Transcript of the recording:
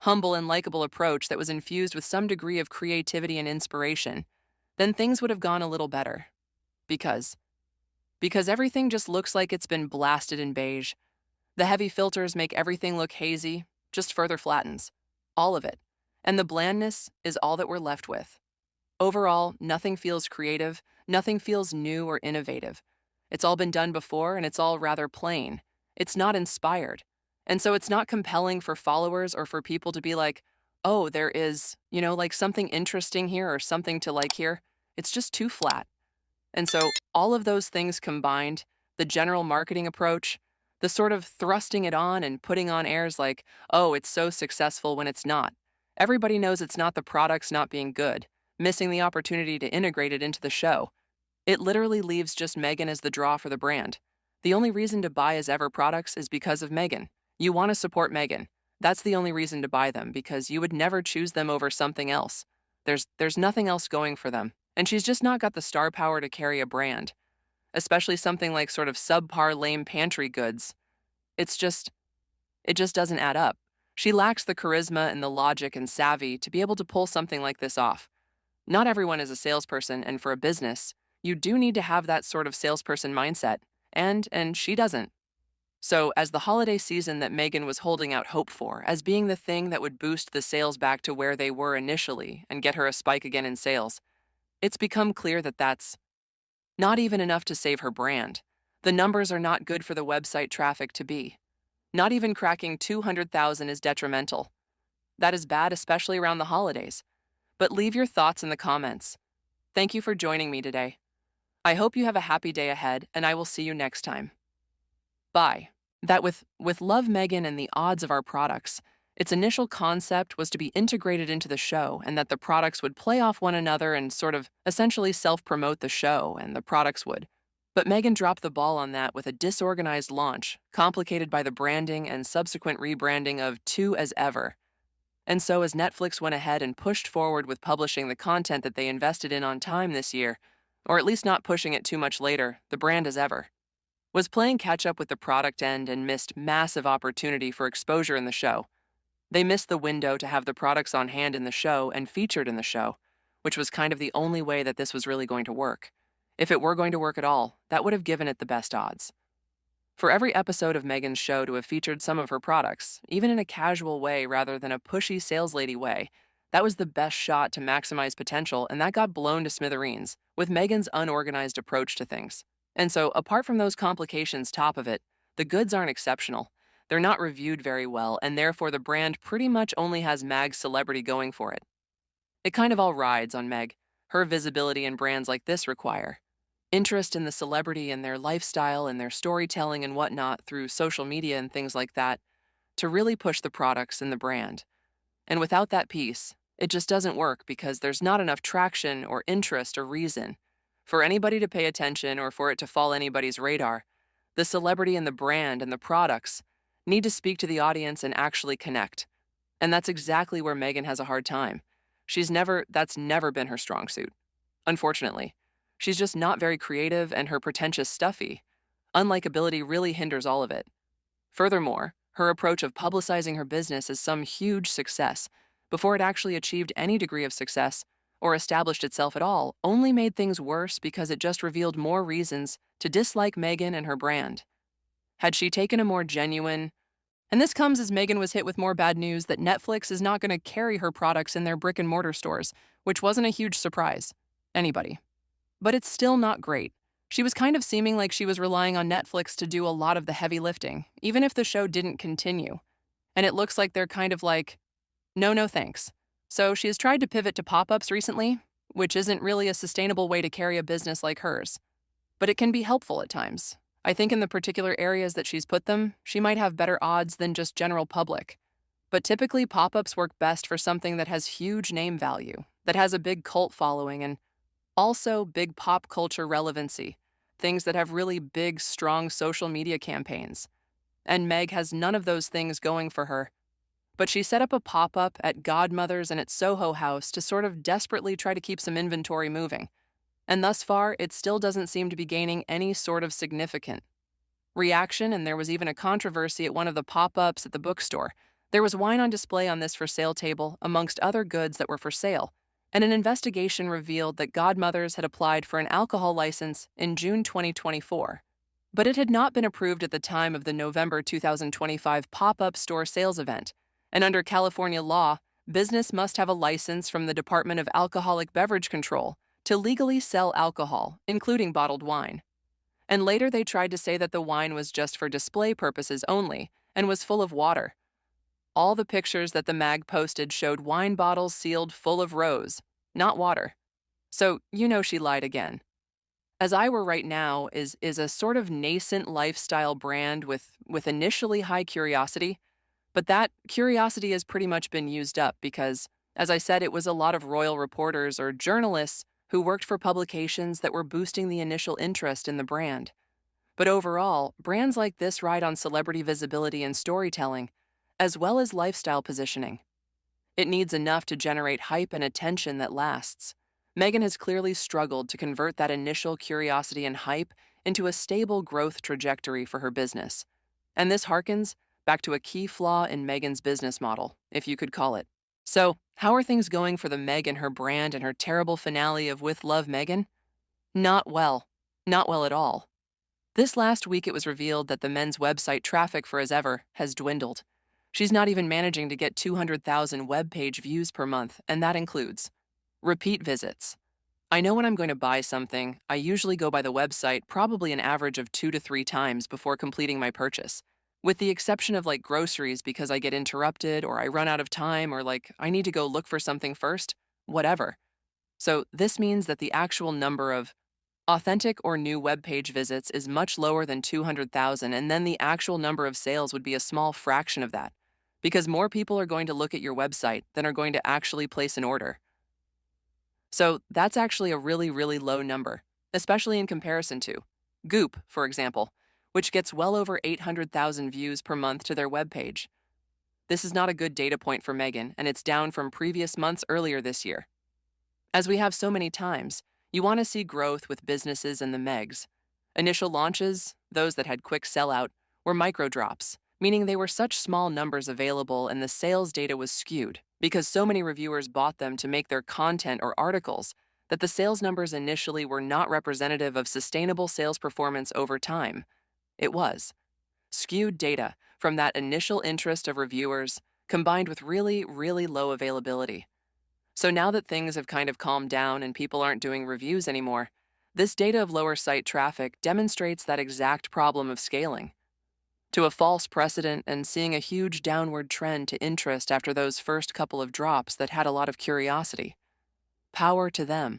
humble and likable approach that was infused with some degree of creativity and inspiration, then things would have gone a little better. Because because everything just looks like it's been blasted in beige. The heavy filters make everything look hazy, just further flattens. All of it. And the blandness is all that we're left with. Overall, nothing feels creative, nothing feels new or innovative. It's all been done before and it's all rather plain. It's not inspired. And so it's not compelling for followers or for people to be like, oh, there is, like something interesting here or something to like here. It's just too flat. And so all of those things combined, the general marketing approach, the sort of thrusting it on and putting on airs like, oh, it's so successful when it's not. Everybody knows it's not the products not being good, missing the opportunity to integrate it into the show. It literally leaves just Meghan as the draw for the brand. The only reason to buy as eVER products is because of Meghan. You want to support Meghan. That's the only reason to buy them because you would never choose them over something else. There's nothing else going for them. And she's just not got the star power to carry a brand, especially something like sort of subpar lame pantry goods. It just doesn't add up. She lacks the charisma and the logic and savvy to be able to pull something like this off. Not everyone is a salesperson, and for a business, you do need to have that sort of salesperson mindset, and she doesn't. So, as the holiday season that Meghan was holding out hope for, as being the thing that would boost the sales back to where they were initially and get her a spike again in sales, it's become clear that that's not even enough to save her brand. The numbers are not good for the website traffic to be. Not even cracking 200,000 is detrimental. That is bad, especially around the holidays. But leave your thoughts in the comments. Thank you for joining me today. I hope you have a happy day ahead, and I will see you next time. Bye. That with Love Meghan and the odds of our products, its initial concept was to be integrated into the show and that the products would play off one another and sort of essentially self-promote the show, and the products would. But Meghan dropped the ball on that with a disorganized launch, complicated by the branding and subsequent rebranding of To as eVER. And so as Netflix went ahead and pushed forward with publishing the content that they invested in on time this year, or at least not pushing it too much later, the brand as eVER was playing catch-up with the product end and missed massive opportunity for exposure in the show. They missed the window to have the products on hand in the show and featured in the show, which was kind of the only way that this was really going to work. If it were going to work at all, that would have given it the best odds. For every episode of Meghan's show to have featured some of her products, even in a casual way rather than a pushy sales lady way, that was the best shot to maximize potential, and that got blown to smithereens with Meghan's unorganized approach to things. And so, apart from those complications top of it, the goods aren't exceptional. They're not reviewed very well, and therefore the brand pretty much only has Meg's celebrity going for it. It kind of all rides on Meg, her visibility and brands like this require. Interest in the celebrity and their lifestyle and their storytelling and whatnot through social media and things like that to really push the products and the brand. And without that piece, it just doesn't work because there's not enough traction or interest or reason for anybody to pay attention or for it to fall anybody's radar. The celebrity and the brand and the products need to speak to the audience and actually connect. And that's exactly where Meghan has a hard time. That's never been her strong suit. Unfortunately, she's just not very creative, and her pretentious stuffy unlikability really hinders all of it. Furthermore, her approach of publicizing her business as some huge success before it actually achieved any degree of success or established itself at all only made things worse because it just revealed more reasons to dislike Meghan and her brand. Had she taken a more genuine, and this comes as Meghan was hit with more bad news that Netflix is not going to carry her products in their brick-and-mortar stores, which wasn't a huge surprise. Anybody. But it's still not great. She was kind of seeming like she was relying on Netflix to do a lot of the heavy lifting, even if the show didn't continue. And it looks like they're kind of like, no thanks. So she has tried to pivot to pop-ups recently, which isn't really a sustainable way to carry a business like hers. But it can be helpful at times. I think in the particular areas that she's put them, she might have better odds than just general public. But typically pop-ups work best for something that has huge name value, that has a big cult following, and also big pop culture relevancy, things that have really big, strong social media campaigns. And Meg has none of those things going for her. But she set up a pop-up at Godmother's and at Soho House to sort of desperately try to keep some inventory moving. And thus far, it still doesn't seem to be gaining any sort of significant reaction, and there was even a controversy at one of the pop-ups at the bookstore There was wine on display on this for sale table, amongst other goods that were for sale, and an investigation revealed that Godmothers had applied for an alcohol license in June 2024. But it had not been approved at the time of the November 2025 pop-up store sales event, and under California law, business must have a license from the Department of Alcoholic Beverage Control to legally sell alcohol, including bottled wine. And later they tried to say that the wine was just for display purposes only and was full of water. All the pictures that the mag posted showed wine bottles sealed full of rose, not water. So you know she lied again. As eVER right now is a sort of nascent lifestyle brand with initially high curiosity, but that curiosity has pretty much been used up because, as I said, it was a lot of royal reporters or journalists who worked for publications that were boosting the initial interest in the brand. But overall, brands like this ride on celebrity visibility and storytelling, as well as lifestyle positioning. It needs enough to generate hype and attention that lasts. Meghan has clearly struggled to convert that initial curiosity and hype into a stable growth trajectory for her business. And this harkens back to a key flaw in Meghan's business model, if you could call it. So, how are things going for the Meg and her brand and her terrible finale of With Love, Meghan? Not well. Not well at all. This last week it was revealed that the men's website traffic for eVER has dwindled. She's not even managing to get 200,000 web page views per month, and that includes repeat visits. I know when I'm going to buy something, I usually go by the website probably an average of 2 to 3 times before completing my purchase. With the exception of like groceries because I get interrupted or I run out of time or like I need to go look for something first, whatever. So this means that the actual number of authentic or new web page visits is much lower than 200,000, and then the actual number of sales would be a small fraction of that, because more people are going to look at your website than are going to actually place an order. So that's actually a really, really low number, especially in comparison to Goop, for example, which gets well over 800,000 views per month to their webpage. This is not a good data point for Meghan, and it's down from previous months earlier this year. As we have so many times, you want to see growth with businesses and the Megs. Initial launches, those that had quick sellout, were micro drops, meaning they were such small numbers available and the sales data was skewed because so many reviewers bought them to make their content or articles that the sales numbers initially were not representative of sustainable sales performance over time. It was skewed data from that initial interest of reviewers combined with really, really low availability. So now that things have kind of calmed down and people aren't doing reviews anymore, this data of lower site traffic demonstrates that exact problem of scaling to a false precedent and seeing a huge downward trend to interest after those first couple of drops that had a lot of curiosity. Power to them.